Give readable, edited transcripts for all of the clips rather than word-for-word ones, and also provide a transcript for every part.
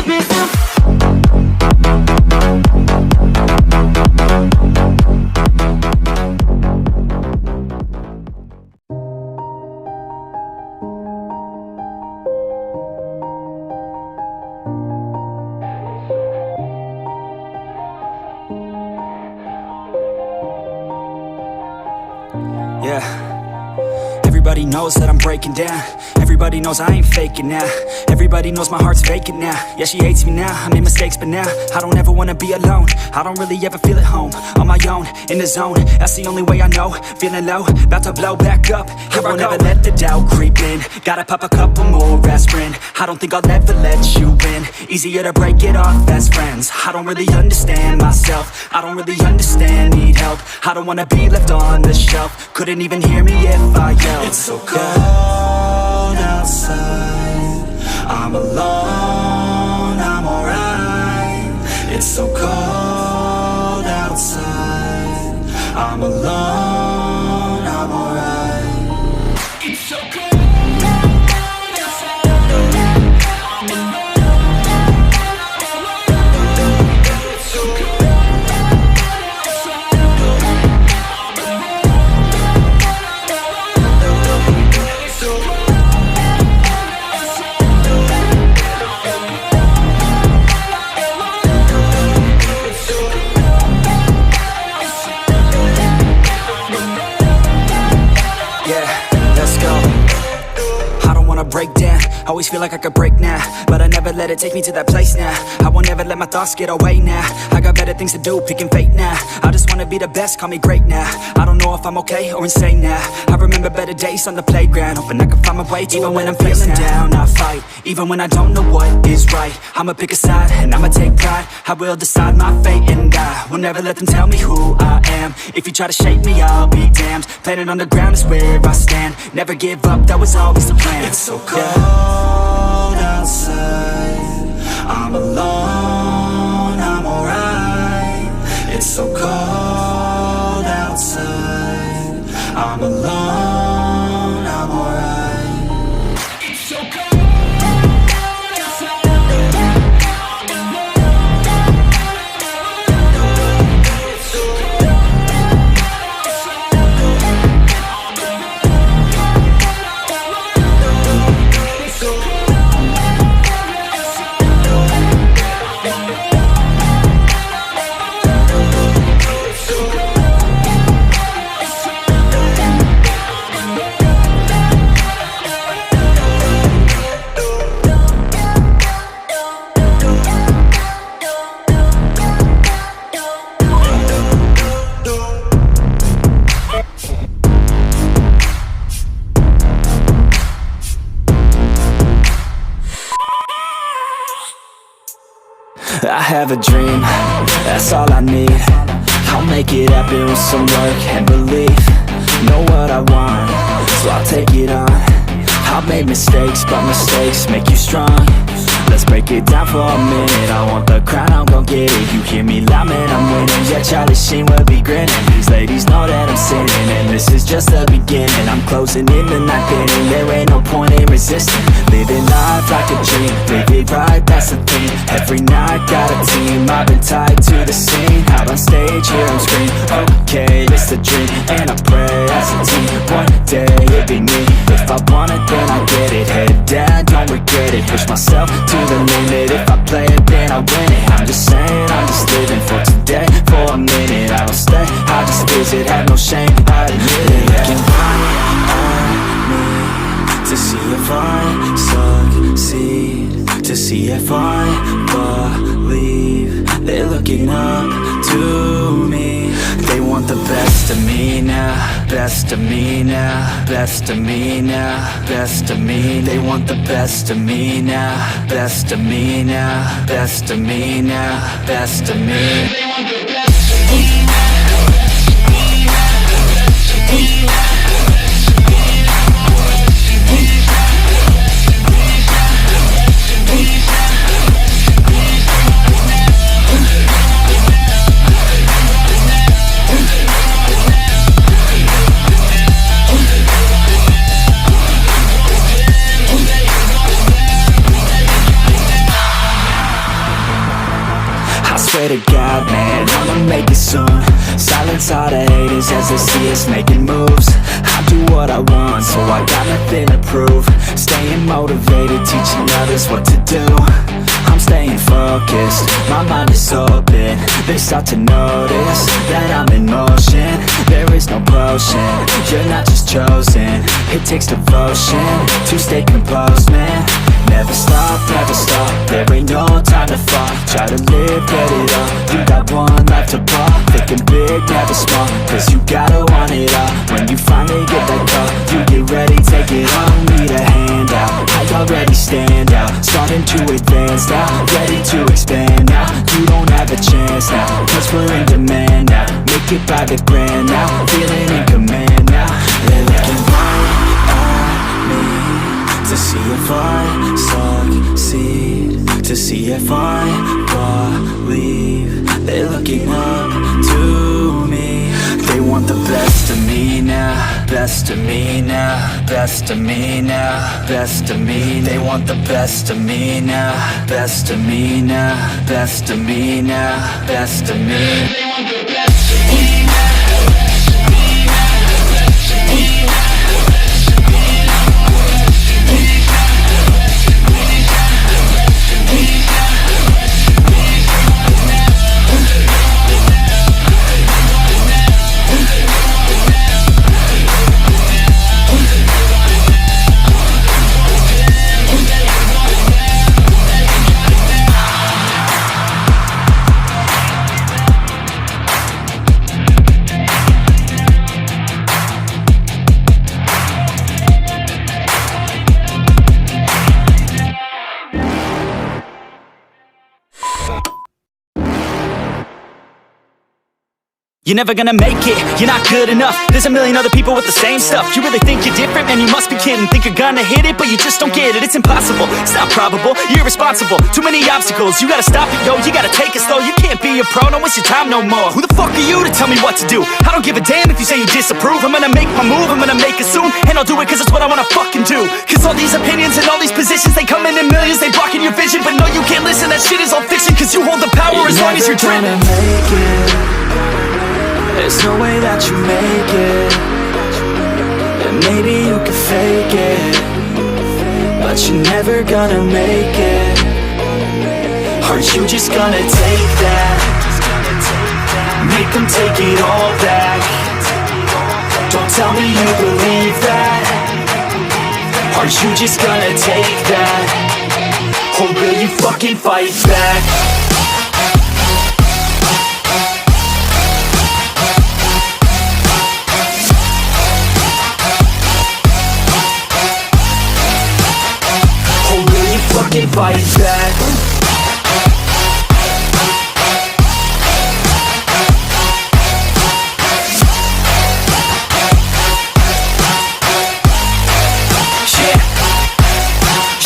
Yeah. Everybody knows that I'm breaking down. Everybody knows I ain't faking now. Everybody knows my heart's vacant now. Yeah, she hates me now, I made mistakes, but now I don't ever wanna be alone. I don't really ever feel at home. On my own, in the zone, that's the only way I know. Feeling low, about to blow back up. Here I won't ever let the doubt creep in. Gotta pop a couple more aspirin. I don't think I'll ever let you in. Easier to break it off best friends. I don't really understand myself. I don't really understand, need help. I don't wanna be left on the shelf. Couldn't even hear me if I yelled. It's so cold outside, I'm alone, I'm alright. It's so cold outside, I'm alone, I'm alright. It's so cold. Break down, always feel like I could break now, but I never let it take me to that place now. I won't ever let my thoughts get away now. I got better things to do, picking fate now. I just wanna be the best, call me great now. I don't know if I'm okay or insane now. I remember better days on the playground, hoping I can find my way to even when I'm feeling down, I fight. Even when I don't know what is right, I'ma pick a side and I'ma take pride. I will decide my fate and I will never let them tell me who I am. If you try to shape me, I'll be damned. Planet on the ground is where I stand. Never give up, that was always the plan. It's so cold outside, I'm alone, I'm alright. It's so cold outside, I'm alone, I'm alright. It's so cold. I have a dream, that's all I need. I'll make it happen with some work and belief. Know what I want, so I'll take it on. I've made mistakes, but mistakes make you strong. Let's break it down for a minute. I want the crown, I'm gon' get it. You hear me loud, man, I'm winning. Yeah, Charlie Sheen will be grinning. These ladies know that I'm sinning, and this is just the beginning. I'm closing in the night inning. There ain't no point in resisting. Living life like a dream, live it right, that's the thing. Every night got a team, I've been tied to the scene. Out on stage, here I'm scream. Okay, it's a dream, and I pray as a team. One day it'll be me. If I want it, then I get it. Head down, don't regret it. Push myself to the limit. If I play it, then I win it. I'm just saying, I'm just living for today. For a minute, I don't stay, I just visit. Have no shame, I admit it. Looking right at me to see if I succeed, to see if I believe. They're looking up to me. They want the best of me now, best of me now, best of me now, best of me. They want the best of me now, best of me now, best of me now, best of me. They want the best of me now. pray to God, man, I'ma make it soon. Silence all the haters as they see us making moves. I do what I want, so I got nothing to prove. Staying motivated, teaching others what to do. I'm staying focused, my mind is open. They start to notice that I'm in motion. There is no potion, you're not just chosen. It takes devotion to stay composed, man. Never stop, there ain't no time to fall. Try to live, get it all, you got one life to ball. Thinking big, never small, cause you gotta want it all. When you finally get that call, you get ready, take it on. Need a hand out, I already stand out. Starting to advance now, ready to expand now. You don't have a chance now, cause we're in demand now. Make it by the grand now, feeling in command now. They're looking right at me to see if I succeed, to see if I believe. They're looking up to me. They want the best of me now, best of me now, best of me now, best of me. They want the best of me now, best of me now, best of me now, best of me. They want the best of me now. You're never gonna make it, you're not good enough. There's a million other people with the same stuff. You really think you're different? Man, you must be kidding. Think you're gonna hit it, but you just don't get it. It's impossible, it's not probable, you're irresponsible. Too many obstacles, you gotta stop it, yo. You gotta take it slow, you can't be a pro. Don't waste your time no more. Who the fuck are you to tell me what to do? I don't give a damn if you say you disapprove. I'm gonna make my move, I'm gonna make it soon. And I'll do it cause it's what I wanna fucking do. Cause all these opinions and all these positions, they come in millions, they blocking your vision. But no, you can't listen, that shit is all fiction. Cause you hold the power as long as you're dreaming. Make it. There's no way that you make it. And maybe you can fake it, but you're never gonna make it. Aren't you just gonna take that? Make them take it all back. Don't tell me you believe that. Aren't you just gonna take that? Or will you fucking fight back? Fucking fight back.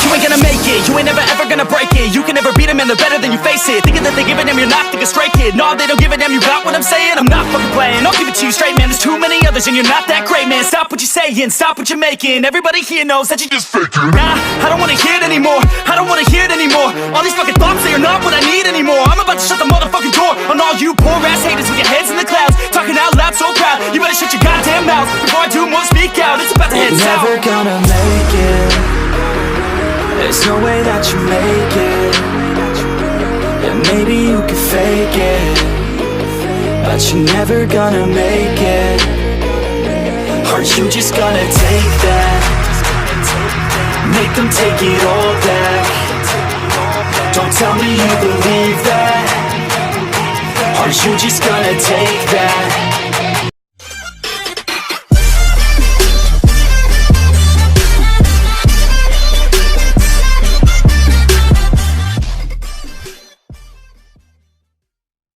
You ain't gonna make it, you ain't never ever gonna break it. You can never beat them and they're better than you face it. Thinking that they give a damn, you're not thinking straight, kid. No, they don't give a damn, you got what I'm saying? I'm not fucking playing, I'll give it to you straight, man. There's too many others and you're not that great, man. Stop what you're saying, stop what you're making. Everybody here knows that you just faking. Nah, I don't wanna hear it anymore, I don't wanna hear it anymore. All these fucking thoughts, they are not what I need anymore. I'm about to shut the motherfucking door on all you poor ass haters with your heads in the clouds, talking out loud so proud. You better shut your goddamn mouth before I do more speak out. It's about to head south. You're never gonna make it. There's no way that you make it. And maybe you can fake it, but you're never gonna make it. Aren't you just gonna take that? Make them take it all back. Don't tell me you believe that. Aren't you just gonna take that?